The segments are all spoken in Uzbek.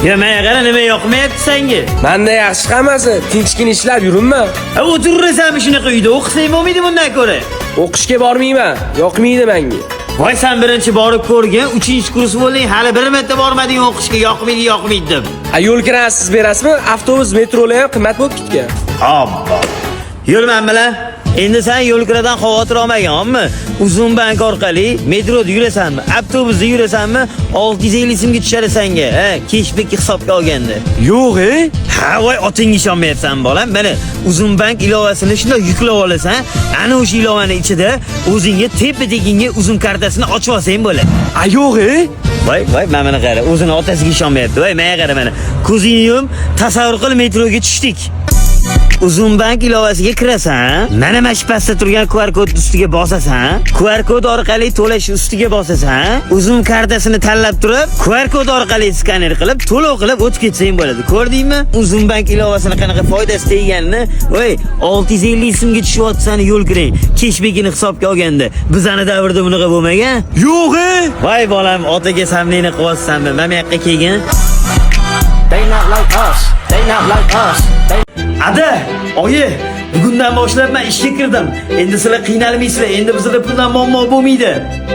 Ya men qara nima yoqmayapti senga? Menda yaxshi hammasi. Tinchgina ishlab yuribmi? O'tirasanmi shunaqa uyda? O'qisang bo'lmaydi bundan ko'ra. O'qishga bormayman. Yoqmaydi menga. Voy sen birinchi borib ko'rgan, 3-kurs bo'lding, hali bir marta bormading o'qishga, yoqmaydi deb. Yo'l kirasiz berasizmi? Avtobus, metrolar ham qimmat bo'lib ketgan. Obbo. Yurman bilan. Endi sen yo'l kiradan xavotir olmaganmi? Uzun bank orqali metroda yurasanmi, avtobusda yurasanmi, 650 so'mga tushadi senga, keshbekka hisobga olganda. Yo'q, Ha, voy otingga ishonmayapsan bolam. Mana uzun bank ilovasini shunday yuklab olasan, ana o'sha ilovani ichida o'zingga tepa-tekinga uzun kartasini ochib olsang bo'ladi. Yo'q, Voy, men mana qara, o'zini otasiga ishonmayapti. Voy, men qara mana. Ko'zingni yum, tasavvur qil metroga tushdik. Uzun bank ilovasiga kirasan, mana mana pastda turgan QR kod ustiga bosasan, QR kod orqali to'lash ustiga bosasan, uzun kartasini tanlab turib, QR kod orqali skaner qilib, to'lov qilib o'tib ketsang bo'ladi. Ko'rdingmi? Uzun bank ilovasini qanaqa foydasi teganini? Voy, 650 so'mga tushyapsan yo'l kiring. Keshbekini hisobga olganda, bizani davrda bunaqa bo'lmagan. Yo'q, Voy bolam, otaga samlini qilyapsanmi? Mana bu yoqqa kelgin. They not like us. They not like us. Ada, oyi, bugundan boshlab men ishga kirdim. Endi sizlar qiynalmaysizlar. Endi bizda puldan muammo bo'lmaydi.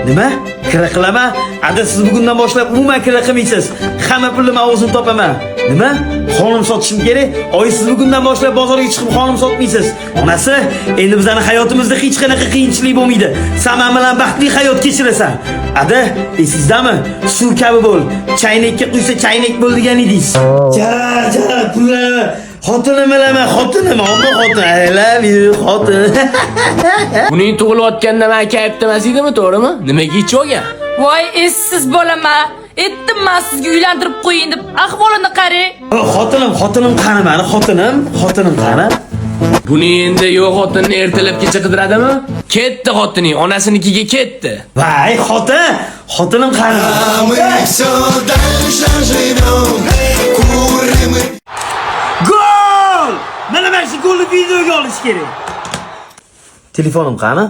Nima? Kira qilaman? Ada, siz bugundan boshlab umuman kira qilmaysiz. Hamma pulni men o'zim topaman. Nima? Xonim sotishim kerak. Oyi, siz bugundan boshlab bozorga chiqib xonim sotmaysiz. Onasi, endi bizning hayotimizda hech qanaqa qiyinchilik bo'lmaydi. Sen men bilan baxtli hayot kechirasan. Ada, esizdami? Suv kabi bo'l. Chaynakka quysa chaynak bo'l degan edingiz. Ja, pullar xotinim bilaman, xotinim, omma xotin, I love you, xotin. Buning tug'ilayotganda men kayfda emas edimmi, to'g'rimi? Nimaga ichib olgan? Voy, esiz bolaman. Etdim men sizga uylantirib qo'ying deb ahvolini qarang. Xotinim qani meni, xotinim qani? Buni endi yo'q xotinni ertalabgacha qidiradimi? Ketdi xotining, onasinikiga ketdi. Voy, xotinim qani? Gol! Mana shu golni videoga olish kerak. Telefonim qani?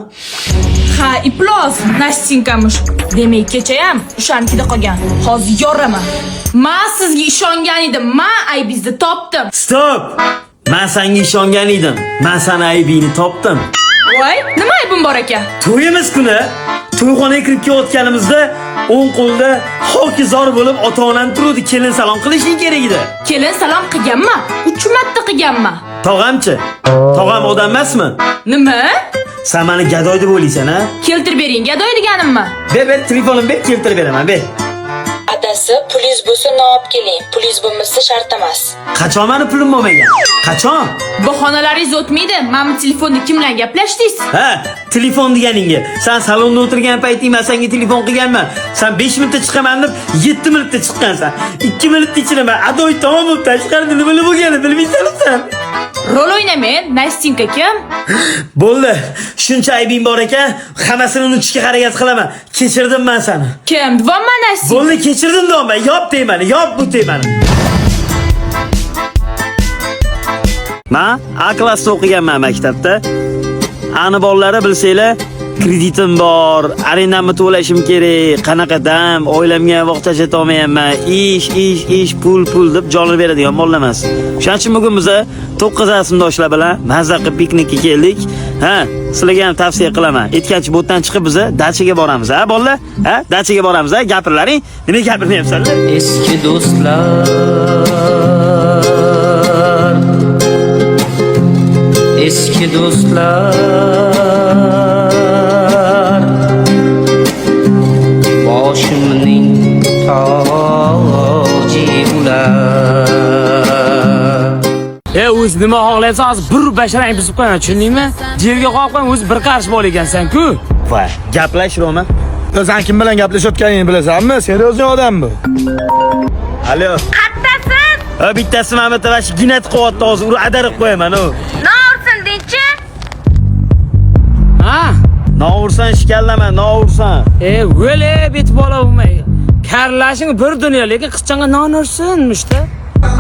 Ha, iplos, Nastinkamish. Demak, kechayam o'shanikida qolgan. Hozir yoraman. Men sizga ishongan edim. Men aybingizni topdim. Stop! Men senga ishongan edim. Men sana aybingni topdim. Voy, nima aybim bor ekan? To'yimiz kuni to'yxonaga kirib kelayotganimizda o'ng qo'lda hokizor bo'lib ota-onam turdi, kelin salom qilishing kerak edi. Kelin salom qilganman. 3 marta qilganman. Tog'amchi? Tog'am odam emasmi? Nima? Sen meni gadoy deb o'ylaysan, ha? Keltirib bering, gadoy deganimmi? Ber, telefonim ber, keltirib beraman, ber. Adasi, pulingiz bo'lsa olib keling. Pulingiz bo'lmasa shart emas. Qachon meni pulim bo'lmagan? Qachon? Bahonalaringiz o'tmaydi. Mana telefonda kim bilan gaplashdingiz? Ha, telefon deganingga. Sen salonda o'tirgan payting men senga telefon qilganman. Sen 5 minutda chiqaman deb 7 minutda chiqqansan. 2 minutda ichida men adoy tamom bo'lib tashqarida nima bo'lganini bilmaysanmi sen? Rol o'ynamen, Nastinka kim? Bo'ldi. Shuncha aybing bor ekan, hammasini unutishga harakat qilaman. Kechirdim men seni. Kim? Dvomma Nastinka. Bo'ldi, kechirdim deyman. Yop deymani, yop bu deymani. Men A klassda o'qiganman maktabda. Ani bolalari bilsanglar, kreditim bor, arendamni to'lashim kerak, qanaqa dam, oilamga vaqt ajrata olmayapman, ish, pul deb jonini beradigan bolalar emas. Shuning uchun bugun biz 9 sinfdoshlar bilan mazza qilib piknikka keldik. Ha, sizlarga ham tavsiya qilaman. Etganchi bo'tdan chiqib biz dachaga boramiz, ha bolalar? Ha, dachaga boramiz, ha, gapirlaring. Nima gapirmayapsanlar? Eski do'stlar, eski do'stlar, boshimning toji ular. O'z nima xohlaysan, hozir bir basharang buzib qo'yaman, tushundingmi? Yerga qo'yib qo'y, o'zi bir qarsh bol ekansan-ku. Voy, gaplash Roma. Sen kim bilan gaplashayotganingni bilasanmi? Seriozli odam bu. Alo. Qattasiz? Bittasi mana bu tavash ginat qilyapti, hozir uni adarib qo'yaman, o. Noursin deychi? Ha? Noursan shikallama, noursan. O'le bit bola bo'lmay. Karlashing bir dunyo, lekin qizchanga non ursinmishda.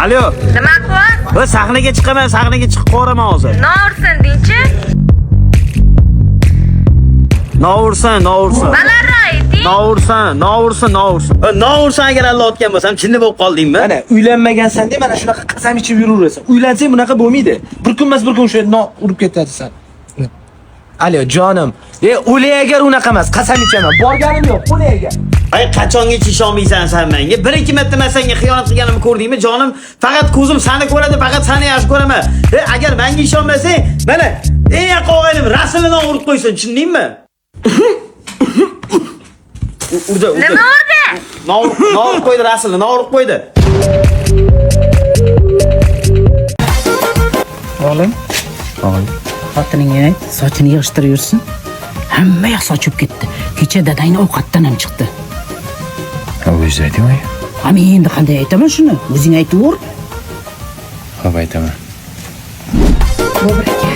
Alo. Nima qilyapsiz? Va sahnaga chiqaman, sahnaga chiqib qo'raman hozir. Noursin deychi? Noursan. Balarroy Noursan agar Alloh otgan bo'lsam, chinni bo'lib qoldingmi? Mana uylanmagansan deb mana shunaqa qasam ichib yuraverasan. Uylansang bunaqa bo'lmaydi. Bir kunmas bir kun o'sha urib ketadisan. Alo jonim. O'lay agar unaqa emas, qasam ichaman. Borganim yo'q, o'lay agar. Ay qachongacha ishonmaysan sen menga? Bir-ikki marta men senga xiyonat qilganimni ko'rdingmi, jonim? Faqat ko'zim seni ko'radi, faqat seni yaxshi ko'raman. Agar menga ishonmasang, mana eng yaqin og'aynim Rasulini urib qo'ysin, tushundingmi? Urdi. Nima urdi? No'urib qo'ydi Rasulni, no'urib qo'ydi. Olim. Xotiningga ayt, sochini yig'ishtirib yursin. Hamma yoq sochib ketdi. Kecha dadangni ovqatdan ham chiqdi. O'zingiz ayting-mi? Ha, men endi qanday aytaman shuni? O'zing aytaver. Xo'p, aytaman. Bobur aka,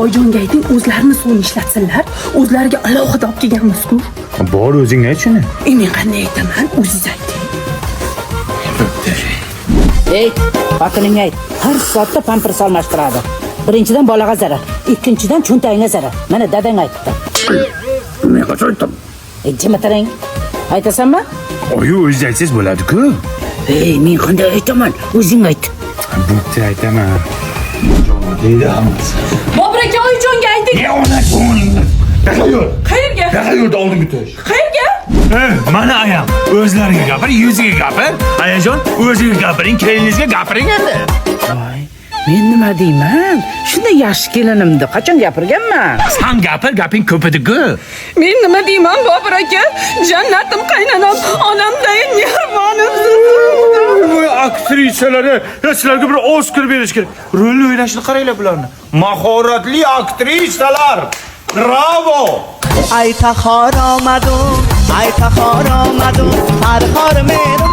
Oyjonga ayting, o'zlarini suvni ishlatsinlar. O'zlariga alohida olib kelganmiz-ku. Bor, o'zing ayt shuni. Men qanday aytaman? O'zingiz ayting. Ey, xotiningga ayt. Har soatda pampers almashtiradi. Birinchidan bolaga zarar, ikkinchidan cho'ntagingga zarar. Mana dadang aytdi. Men qachon aytdim? Jima tarang. Aytasanmi? Oyi, o'zingiz aytsangiz bo'ladi-ku. Ey, men qanday aytaman? O'zing ayt. Bo'pti, aytaman. Bobur aka, Oyjonga ayting. Ne ona ko'nglingiz? Yo'q. Qayerga? Yo'q, oldin bitta. Qayerga? Mana ayam, o'zlariga gapir, yuziga gapir. Ayajon, o'ziga gapiring, keliningizga gapiring endi. Voy, men nima deyman? Shunday yaxshi kelinimdi, qachon gapirganman? Sen gapir, gaping ko'p edi-ku. Men nima deyman, Bobur aka? Jannatim qaynanam, onamday mehmonim. Voy, aktrisalari, sizlarga bir Oscar berish kerak. Rol o'ynashni qaranglar bularni. Mahoratli aktrisalar. Bravo! ای تخار آمدم ای تخار آمدم هر خار مهربان